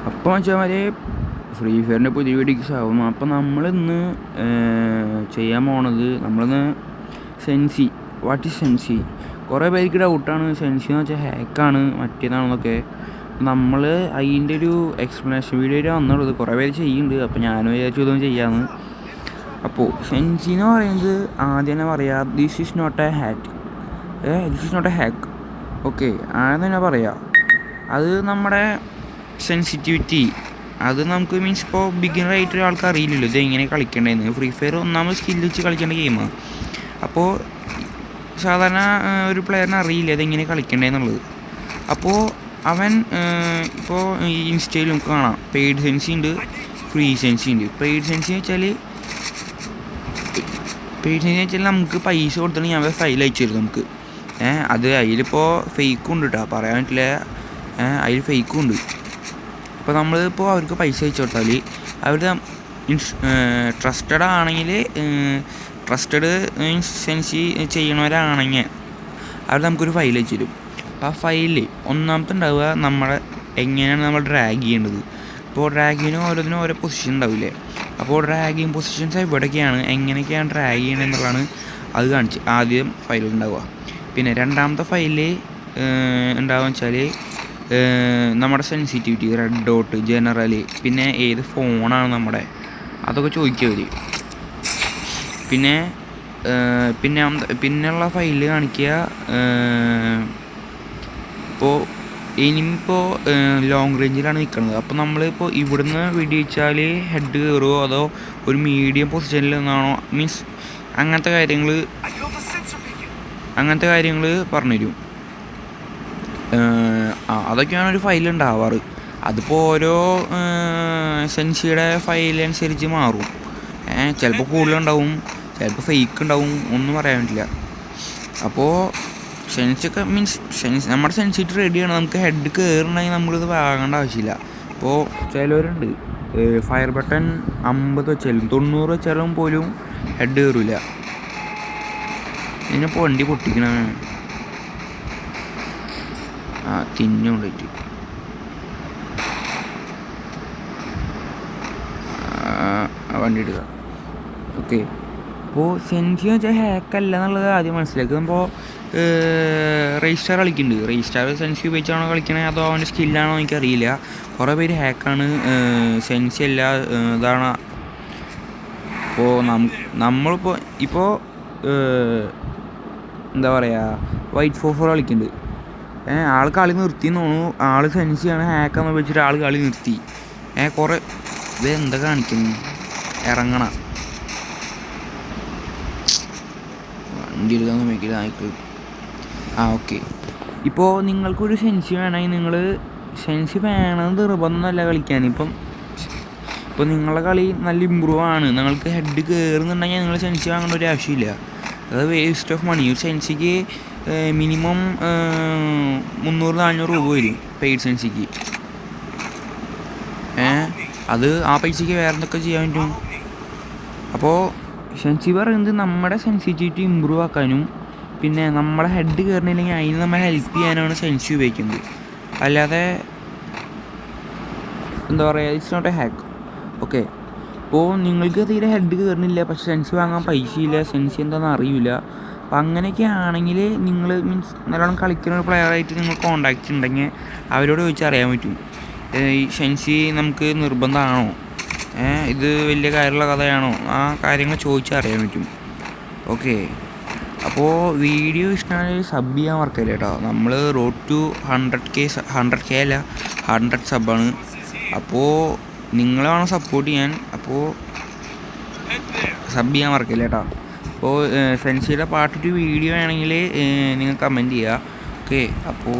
അപ്പോൾ വെച്ചാൽ ഫ്രീ ഫയറിൻ്റെ പുതിയ വീഡിയോസ് ആവും. അപ്പോൾ നമ്മളിന്ന് ചെയ്യാൻ പോണത് നമ്മളിന്ന് സെൻസി. What is സെൻസി? കുറേ പേർക്ക് ഡൗട്ടാണ് സെൻസി എന്ന് വെച്ചാൽ ഹാക്കാണ് മറ്റേതാണെന്നൊക്കെ. നമ്മൾ അതിൻ്റെ ഒരു എക്സ്പ്ലനേഷൻ വീഡിയോ വന്നുള്ളത്. കുറേ പേര് ചെയ്യുന്നുണ്ട്. അപ്പോൾ ഞാനും വിചാരിച്ചു ഇതൊന്നും ചെയ്യാമെന്ന്. അപ്പോൾ സെൻസി എന്ന് പറയുന്നത് ആദ്യം തന്നെ പറയാം, this is not a hack. This is not a hack. Okay, ആദ്യം തന്നെ പറയാം. അത് നമ്മുടെ സെൻസിറ്റിവിറ്റി, അത് നമുക്ക് മീൻസ് ഇപ്പോൾ ബിഗിനറായിട്ട് ഒരാൾക്ക് അറിയില്ലല്ലോ ഇത് എങ്ങനെ കളിക്കേണ്ടതെന്ന്. ഫ്രീ ഫയർ ഒന്നാമത് സ്കില്ല് വെച്ച് കളിക്കേണ്ട ഗെയിമാണ്. അപ്പോൾ സാധാരണ ഒരു പ്ലെയറിന് അറിയില്ല ഇതെങ്ങനെ കളിക്കേണ്ടതെന്നുള്ളത്. അപ്പോൾ അവൻ ഇപ്പോൾ ഇൻസ്റ്റയിൽ നമുക്ക് കാണാം പെയ്ഡ് സെൻസി ഉണ്ട്, ഫ്രീ സെൻസി ഉണ്ട്. പെയ്ഡ് സെൻസി വെച്ചാൽ നമുക്ക് പൈസ കൊടുത്തിട്ടുണ്ടെങ്കിൽ ഞാൻ ഫയൽ അയച്ചു തരും നമുക്ക്. അത് അതിലിപ്പോൾ ഫേക്കും ഉണ്ട് കേട്ടോ, പറയാൻ പറ്റില്ല. അതിൽ ഫേക്കും ഉണ്ട്. അപ്പോൾ നമ്മളിപ്പോൾ അവർക്ക് പൈസ അയച്ചു കൊടുത്താൽ അവർ ട്രസ്റ്റഡ് ആണെങ്കിൽ, ട്രസ്റ്റഡ് സെൻസി ചെയ്യണവരാണെങ്കിൽ അവർ നമുക്കൊരു ഫയൽ അയച്ചു തരും. അപ്പോൾ ആ ഫയലിൽ ഒന്നാമത്തെ ഉണ്ടാവുക നമ്മളെ എങ്ങനെയാണ് നമ്മൾ ഡ്രാഗ് ചെയ്യേണ്ടത്. ഇപ്പോൾ ഡ്രാഗിനും ഓരോന്നിനും ഓരോ പൊസിഷൻ ഉണ്ടാവില്ലേ. അപ്പോൾ ഡ്രാഗിങ് പൊസിഷൻസ് എവിടെയൊക്കെയാണ്, എങ്ങനെയൊക്കെയാണ് ഡ്രാഗ് ചെയ്യണത് എന്നുള്ളതാണ് അത് കാണിച്ച് ആദ്യം ഫയലുണ്ടാവുക. പിന്നെ രണ്ടാമത്തെ ഫയലിൽ ഉണ്ടാവുക വെച്ചാൽ നമ്മുടെ സെൻസിറ്റിവിറ്റി, റെഡ് ഡോട്ട്, ജനറൽ, പിന്നെ ഏത് ഫോണാണ് നമ്മുടെ, അതൊക്കെ ചോദിക്കുക അവർ. പിന്നെയുള്ള ഫയലിൽ കാണിക്കുക ഇപ്പോൾ ഇനിയിപ്പോൾ ലോങ് റേഞ്ചിലാണ് നിൽക്കുന്നത്. അപ്പോൾ നമ്മളിപ്പോൾ ഇവിടുന്ന് വെടിവെച്ചാൽ ഹെഡ് കയറുമോ അതോ ഒരു മീഡിയം പൊസിഷനിൽ നിന്നാണോ, മീൻസ് അങ്ങനത്തെ കാര്യങ്ങൾ പറഞ്ഞുതരും. അതൊക്കെയാണ് ഒരു ഫയൽ ഉണ്ടാവാറ്. അതിപ്പോൾ ഓരോ സെൻസിയുടെ ഫയലനുസരിച്ച് മാറും. ചിലപ്പോൾ കൂടുതലുണ്ടാവും, ചിലപ്പോൾ ഫേക്ക് ഉണ്ടാവും, ഒന്നും പറയാൻ പറ്റില്ല. അപ്പോൾ സെൻസൊക്കെ മീൻസ് നമ്മുടെ സെൻസിറ്റി റെഡിയാണ്. നമുക്ക് ഹെഡ് കയറുന്നുണ്ടെങ്കിൽ നമ്മളിത് വാങ്ങേണ്ട ആവശ്യമില്ല. ഇപ്പോൾ ചിലവരുണ്ട് ഫയർ ബട്ടൺ 50 വെച്ചാലും 90 വെച്ചാലും പോലും ഹെഡ് കയറില്ല. ഇതിനിപ്പോൾ വണ്ടി പൊട്ടിക്കണ തിന്നുകൊണ്ടിട്ട് വണ്ടി എടുക്കുക. ഓക്കെ, അപ്പോൾ സെൻസി എന്ന് വെച്ചാൽ ഹാക്കല്ല എന്നുള്ളത് ആദ്യം മനസ്സിലാക്കുക. ഇപ്പോൾ റെയ്സ്റ്റാർ കളിക്കുന്നുണ്ട്. റെയ്സ്റ്റാർ സെൻസി ഉപയോഗിച്ചാണോ കളിക്കണത് അതോ അവൻ്റെ സ്കില്ലാണോ എനിക്കറിയില്ല. കുറേ പേര് ഹാക്കാണ്, സെൻസി അല്ല ഇതാണ്. അപ്പോൾ നമ്മളിപ്പോൾ എന്താ പറയുക, വൈറ്റ് 4 കളിക്കുന്നുണ്ട്. ആൾ കളി നിർത്തി എന്ന് തോന്നുന്നു. ആൾ സെൻസിയാണ്, ഹാക്കാന്ന് വെച്ചിട്ട് ആൾ കളി നിർത്തി. കുറേ ഇത് എന്താ കാണിക്കുന്നു, ഇറങ്ങണ വണ്ടി എടുക്കാൻ നോക്കിയില്ല നായ്ക്കൾ. ഓക്കെ, ഇപ്പോൾ നിങ്ങൾക്കൊരു സെൻസി വേണമെങ്കിൽ നിങ്ങൾ സെൻസി വേണമെന്ന് നിർബന്ധമല്ല കളിക്കാൻ. ഇപ്പോൾ നിങ്ങളുടെ കളി നല്ല ഇമ്പ്രൂവ് ആണ്, നിങ്ങൾക്ക് ഹെഡ് കയറുന്നുണ്ടെങ്കിൽ നിങ്ങൾ സെൻസി വാങ്ങേണ്ട ഒരു ആവശ്യമില്ല. അത് വേസ്റ്റ് ഓഫ് മണി. ഒരു സെൻസിക്ക് മിനിമം 300-400 രൂപ വരും പെയ്ഡ് സെൻസിക്ക്. അത് ആ പൈസയ്ക്ക് വേറെ എന്തൊക്കെ ചെയ്യാൻ പറ്റും. അപ്പോൾ സെൻസി പറയുന്നത് നമ്മുടെ സെൻസിറ്റിവിറ്റി ഇമ്പ്രൂവ് ആക്കാനും പിന്നെ നമ്മുടെ ഹെഡ് കയറുന്നില്ലെങ്കിൽ അതിന് നമ്മളെ ഹെൽപ്പ് ചെയ്യാനാണ് സെൻസി ഉപയോഗിക്കുന്നത്. അല്ലാതെ എന്താ പറയുക, it's not a hack. Okay, ഇപ്പോൾ നിങ്ങൾക്ക് തീരെ ഹെഡ് കയറുന്നില്ല, പക്ഷേ സെൻസി വാങ്ങാൻ പൈസയില്ല, സെൻസി എന്താണെന്ന് അറിയില്ല. അപ്പോൾ അങ്ങനെയൊക്കെ ആണെങ്കിൽ നിങ്ങൾ മീൻസ് നല്ലോണം കളിക്കുന്ന ഒരു പ്ലെയറായിട്ട് നിങ്ങൾ കോൺടാക്റ്റ് ഉണ്ടെങ്കിൽ അവരോട് ചോദിച്ചാൽ അറിയാൻ പറ്റും ഈ സെൻസി നമുക്ക് നിർബന്ധമാണോ, ഇത് വലിയ കാര്യമുള്ള കഥയാണോ, ആ കാര്യങ്ങൾ ചോദിച്ചാൽ അറിയാൻ പറ്റും. ഓക്കെ, അപ്പോൾ വീഡിയോ ഇഷ്ടമാണെങ്കിൽ സബ് ചെയ്യാൻ മറക്കില്ല കേട്ടോ. നമ്മൾ റോഡ് ടു 100K അല്ല 100 സബ്ബാണ്. അപ്പോൾ നിങ്ങളാണ് സപ്പോർട്ട് ചെയ്യാൻ. അപ്പോൾ സബ് ചെയ്യാൻ മറക്കില്ല കേട്ടോ. അപ്പോൾ സെൻസിയുടെ പാർട്ട് 2 വീഡിയോ ആണെങ്കിൽ നിങ്ങൾ കമൻറ്റ് ചെയ്യുക. ഓക്കെ, അപ്പോൾ